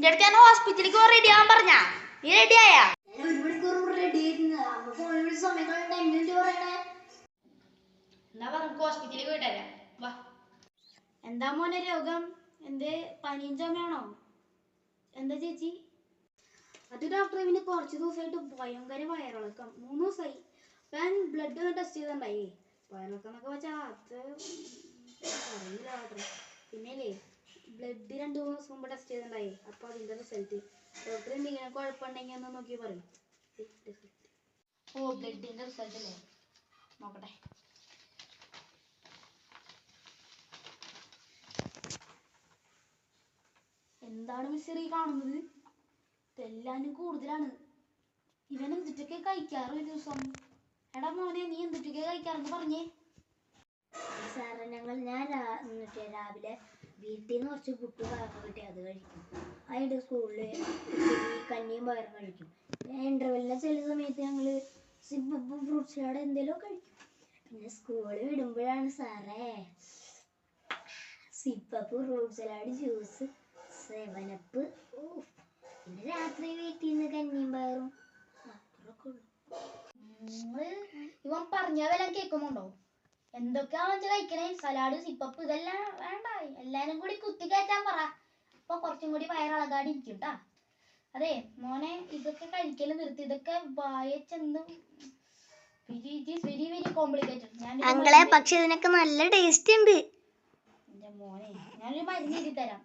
നിന്റെ അടുത്ത് ഞാൻ ഹോസ്പിറ്റലിലേക്ക് റെഡി ആവാൻ പറഞ്ഞ നീ റെഡി ആയാ? എന്നാ പറഞ്ഞു ഹോസ്പിറ്റലിലേക്ക് പോയിട്ടേ വാ. എന്താ മോനെ രോഗം? എന്തേ പനിയും ചുമയാണോ? എന്താ ചേച്ചി? അത് ഡോക്ടർ ഇവന് കുറച്ച് ദിവസമായിട്ട് ഭയങ്കര വയറിളക്കം. 3 ദിവസമായി. ഞാൻ ബ്ലഡ് ടെസ്റ്റ് ചെയ്തിട്ടുണ്ടായി. വയറിളക്കം എന്നൊക്കെ വെച്ചാൽ അത് അറിയില്ല ഡോക്ടർ. പിന്നെയല്ലേ ബ്ലഡ് 2-3 ദിവസം മുമ്പ് ടെസ്റ്റ് ചെയ്തിട്ടുണ്ടായി. അപ്പോൾ അതിൻ്റെ റിസൾട്ട് ഡോക്ടർ എന്തെങ്കിലും കുഴപ്പമുണ്ടെങ്കിൽ ഒന്ന് നോക്കി പറയും. ഓ ബ്ലഡിൻ്റെ റിസൾട്ട് അല്ലേ, നോക്കട്ടെ. എന്താണ് മിസ്റ്റർ ഈ കാണുന്നത്? ഇതെല്ലാനും കൂടുതലാണ്. ഇവൻ എന്തിട്ടൊക്കെ കഴിക്കാറ് ഒരു ദിവസം? എടാ മോനെ, നീ എന്തിട്ടൊക്കെ കഴിക്കാറെന്ന് പറഞ്ഞേ. സാറേ ഞാൻ രാവിലെ വീട്ടിൽ നിന്ന് കുറച്ച് പുട്ട് പയറും കിട്ടി, അത് കഴിക്കും. അതിൻ്റെ സ്കൂളിൽ കഞ്ഞിയും പയറും കഴിക്കും. ഇൻ്റർവെല്ലിലെ ചില സമയത്ത് ഞങ്ങൾ സിപ്പപ്പും ഫ്രൂട്ട് സലാഡ് എന്തെങ്കിലും കഴിക്കും. പിന്നെ സ്കൂളിൽ വിടുമ്പോഴാണ് സാറേ sip up, fruit salad, juice, 7up. പിന്നെ രാത്രി വീട്ടിൽ നിന്ന് കഞ്ഞിയും പയറും അത്രയൊക്കെ ഉള്ളു. ഇവൻ പറഞ്ഞ വല്ല കേൾക്കുന്നുണ്ടോ? എന്തൊക്കെയാ കഴിക്കണേ? സലാഡ്, സിപ്പപ്പ് ഇതെല്ലാം വേണ്ട, എല്ലാരും കൂടി കുത്തിക്കയറ്റാൻ പറ. അപ്പൊ കുറച്ചും കൂടി വയറിളകാടി ഇരിക്കും ട്ടാ. അതെ മോനെ, ഇതൊക്കെ കഴിക്കല് നിർത്തി. ഇതൊക്കെ വായ ചെന്ന് വെരി വെരി കോംപ്ലിക്കേറ്റഡ്. പക്ഷെ ഇതിനൊക്കെ നല്ല ടേസ്റ്റ് ഉണ്ട്. എന്റെ മോനെ, ഞാനൊരു മരുന്ന് എഴുതി തരാം.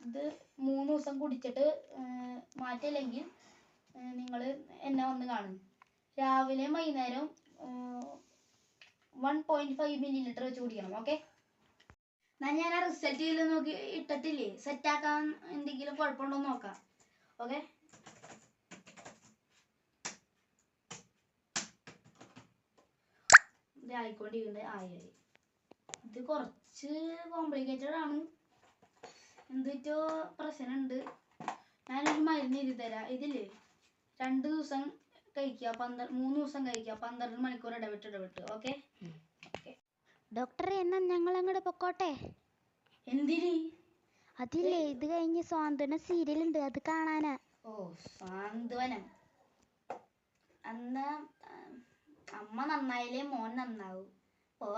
ഇത് 3 ദിവസം കുടിച്ചിട്ട് മാറ്റില്ലെങ്കിൽ നിങ്ങൾ എന്നെ വന്ന് കാണും. രാവിലെ വൈകുന്നേരം 1.5 ml വെച്ച് കുടിക്കണം. ഓക്കെ? ഞാൻ ആ റിസൾട്ട് നോക്കി ഇട്ടിട്ടില്ലേ, സെറ്റാക്കാൻ എന്തെങ്കിലും കുഴപ്പമുണ്ടോ എന്ന് നോക്കാം. ഓക്കെ? ഇത് ആയിക്കൊണ്ടിരിക്കുന്നത് ആയി. ഇത് കുറച്ച് കോംപ്ലിക്കേറ്റഡ് ആണ്. എന്തിട്ടോ പ്രശ്നമുണ്ട്. ഞാനൊരു മരുന്ന് എഴുതി തരാം. ഇതില്ലേ 2 ദിവസം കഴിക്കുക, 3 ദിവസം കഴിക്കുക, 12 മണിക്കൂർ ഇടവിട്ട്. ഓക്കെ? ഡോക്ടറെ, എന്നാ ഞങ്ങൾ അങ്ങോട്ട് പൊക്കോട്ടെ? എന്തിന്? അതില്ലേ, ഇത് കഴിഞ്ഞ് സ്വാന്തന സീരിയൽ ഉണ്ട്, അത് കാണാനാ. ഓ സാന്ത്വനം. അന്ന് അമ്മ നന്നായാലേ മോൻ നന്നാവൂ. ഓ